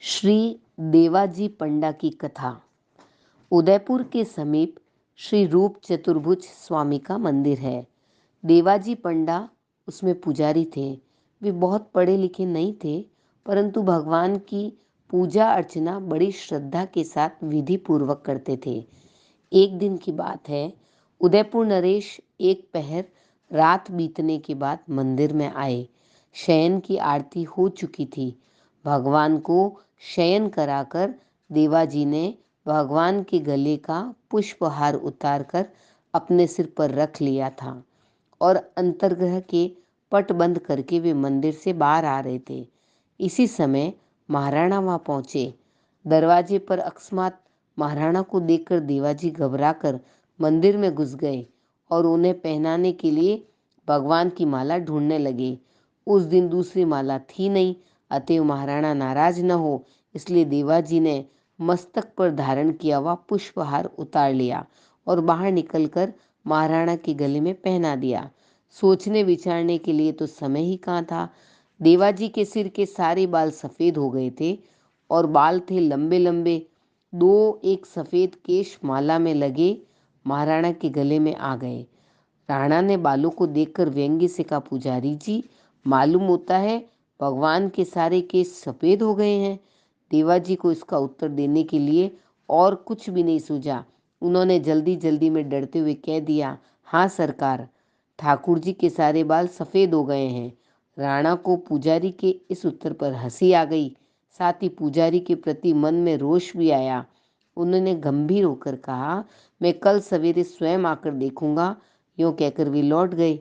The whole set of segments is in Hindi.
श्री देवाजी पंडा की कथा। उदयपुर के समीप श्री रूप चतुर्भुज स्वामी का मंदिर है। देवाजी पंडा उसमें पुजारी थे। वे बहुत पढ़े लिखे नहीं थे, परंतु भगवान की पूजा अर्चना बड़ी श्रद्धा के साथ विधि पूर्वक करते थे। एक दिन की बात है, उदयपुर नरेश एक पहर रात बीतने के बाद मंदिर में आए। शयन की आरती हो चुकी थी। भगवान को शयन कराकर देवाजी ने भगवान के गले का पुष्पहार उतारकर अपने सिर पर रख लिया था और अंतर्ग्रह के पट बंद करके वे मंदिर से बाहर आ रहे थे। इसी समय महाराणा वहां पहुंचे। दरवाजे पर अकस्मात महाराणा को देखकर देवाजी घबराकर मंदिर में घुस गए और उन्हें पहनाने के लिए भगवान की माला ढूंढने लगे। उस दिन दूसरी माला थी नहीं, अतएव महाराणा नाराज न हो इसलिए देवाजी ने मस्तक पर धारण किया हुआ पुष्पहार उतार लिया और बाहर निकलकर महाराणा के गले में पहना दिया। सोचने विचारने के लिए तो समय ही कहाँ था। देवाजी के सिर के सारे बाल सफेद हो गए थे और बाल थे लंबे लंबे। दो एक सफेद केश माला में लगे महाराणा के गले में आ गए। राणा ने बालों को देखकर व्यंग्य से कहा, पुजारी जी, मालूम होता है भगवान के सारे केश सफेद हो गए हैं। देवाजी को इसका उत्तर देने के लिए और कुछ भी नहीं सूझा। उन्होंने जल्दी जल्दी में डरते हुए कह दिया, हाँ सरकार, ठाकुर जी के सारे बाल सफेद हो गए हैं। राणा को पुजारी के इस उत्तर पर हंसी आ गई, साथ ही पुजारी के प्रति मन में रोष भी आया। उन्होंने गंभीर होकर कहा, मैं कल सवेरे स्वयं आकर देखूंगा। यूं कहकर वे लौट गए।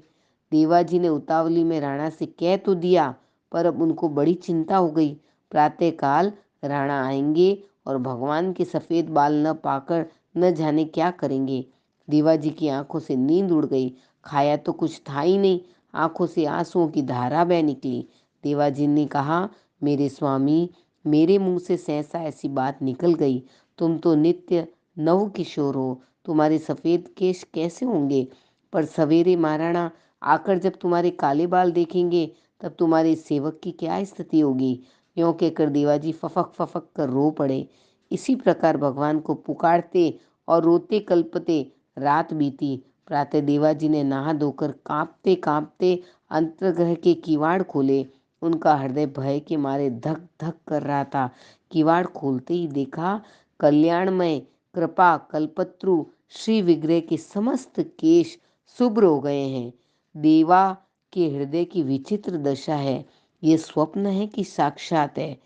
देवाजी ने उतावली में राणा से कह तो दिया, पर अब उनको बड़ी चिंता हो गई। प्रातःकाल राणा आएंगे और भगवान के सफ़ेद बाल न पाकर न जाने क्या करेंगे। देवाजी की आंखों से नींद उड़ गई। खाया तो कुछ था ही नहीं। आंखों से आंसुओं की धारा बह निकली। देवाजी ने कहा, मेरे स्वामी, मेरे मुंह से सहसा ऐसी बात निकल गई। तुम तो नित्य नव किशोर हो, तुम्हारे सफ़ेद केश कैसे होंगे? पर सवेरे महाराणा आकर जब तुम्हारे काले बाल देखेंगे तब तुम्हारे सेवक की क्या स्थिति होगी? यों कहकर देवाजी फफक फफक कर रो पड़े। इसी प्रकार भगवान को पुकारते और रोते कल्पते रात बीती। प्रातः देवाजी ने नहा धोकर कांपते कांपते अंतर्ग्रह के किवाड़ खोले। उनका हृदय भय के मारे धक धक कर रहा था। किवाड़ खोलते ही देखा, कल्याणमय कृपा कल्पत्रु श्री विग्रह के समस्त केश शुभ्र हो गए हैं। देवा के हृदय की विचित्र दशा है। ये स्वप्न है कि साक्षात है?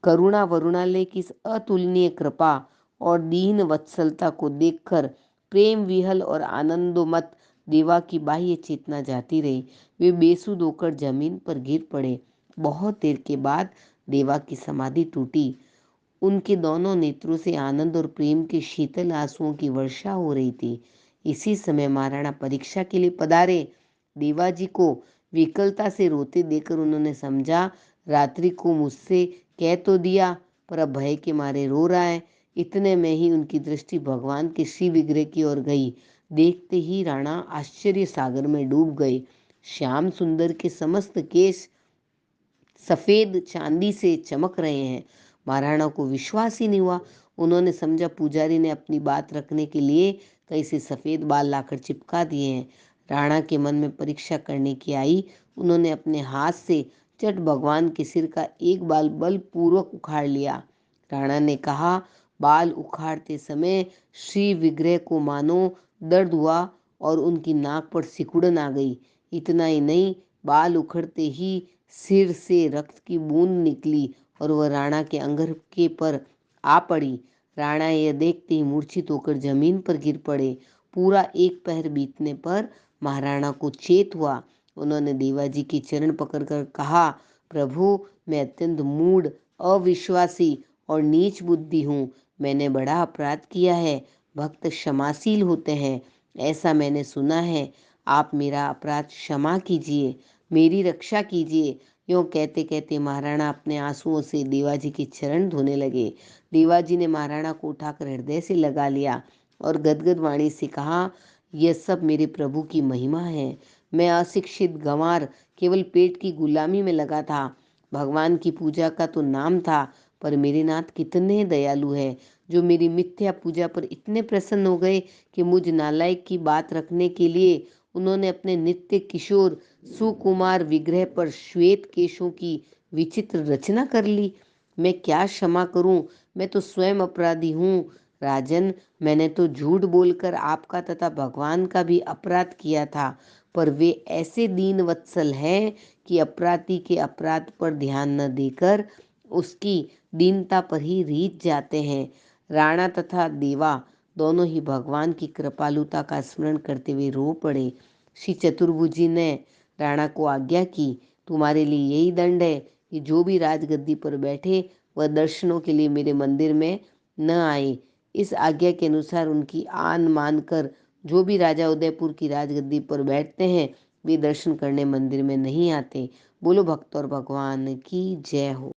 करुणा वरुणालय की इस अतुलनीय कृपा और दीन वत्सलता को देखकर प्रेम विहल और आनंदोमत देवा की बाह्य चेतना जाती रही। वे बेसुध होकर जमीन पर गिर पड़े। बहुत देर के बाद देवा की समाधि टूटी। उनके दोनों नेत्रों से आनंद और प्रेम के शीतल आंसुओं की वर्षा हो रही थी। इसी समय महाराणा परीक्षा के लिए पधारे। देवाजी को विकलता से रोते देखकर उन्होंने समझा, रात्रि को मुझसे कह तो दिया, पर अब भय के मारे रो रहा है। इतने में ही उनकी दृष्टि भगवान के श्री विग्रह की ओर गई। देखते ही राणा आश्चर्य सागर में डूब गए। श्याम सुंदर के समस्त केश सफेद चांदी से चमक रहे हैं। महाराणा को विश्वास ही नहीं हुआ। उन्होंने समझा पुजारी ने अपनी बात रखने के लिए कैसे सफेद बाल लाकर चिपका दिए हैं। राणा के मन में परीक्षा करने की आई। उन्होंने अपने हाथ से चट भगवान के सिर का एक बाल बलपूर्वक उखाड़ लिया। राणा ने कहा, बाल उखाड़ते समय श्री विग्रह को मानो दर्द हुआ और उनकी नाक पर सिकुड़न आ गई। इतना ही नहीं, बाल उखड़ते ही सिर से रक्त की बूंद निकली और वह राणा के अंगरखे पर आ पड़ी। राणा यह देखते ही मूर्छित होकर जमीन पर गिर पड़े। पूरा एक पहर बीतने पर महाराणा को चेत हुआ। उन्होंने देवाजी के चरण पकड़कर कहा, प्रभु, मैं अत्यंत मूढ़, अविश्वासी और नीच बुद्धि हूँ। मैंने बड़ा अपराध किया है। भक्त क्षमाशील होते हैं, ऐसा मैंने सुना है। आप मेरा अपराध क्षमा कीजिए, मेरी रक्षा कीजिए। यूं कहते कहते महाराणा अपने आंसुओं से देवाजी के चरण धोने लगे। देवाजी ने महाराणा को उठाकर हृदय से लगा लिया और गदगद वाणी से कहा, यह सब मेरे प्रभु की महिमा है। मैं अशिक्षित गंवार केवल पेट की गुलामी में लगा था। भगवान की पूजा का तो नाम था, पर मेरे नाथ कितने दयालु है, जो मेरी मिथ्या पूजा पर इतने प्रसन्न हो गए कि मुझ नालायक की बात रखने के लिए उन्होंने अपने नित्य किशोर सुकुमार विग्रह पर श्वेत केशों की विचित्र रचना कर ली। मैं क्या क्षमा करूं, मैं तो स्वयं अपराधी हूँ। राजन, मैंने तो झूठ बोलकर आपका तथा भगवान का भी अपराध किया था, पर वे ऐसे दीन वत्सल हैं कि अपराधी के अपराध पर ध्यान न देकर उसकी दीनता पर ही रीझ जाते हैं। राणा तथा देवा दोनों ही भगवान की कृपालुता का स्मरण करते हुए रो पड़े। श्री चतुर्भुजी ने राणा को आज्ञा की, तुम्हारे लिए यही दंड है कि जो भी राजगद्दी पर बैठे वह दर्शनों के लिए मेरे मंदिर में न आए। इस आज्ञा के अनुसार उनकी आन मानकर जो भी राजा उदयपुर की राजगद्दी पर बैठते हैं वे दर्शन करने मंदिर में नहीं आते। बोलो भक्त और भगवान की जय हो।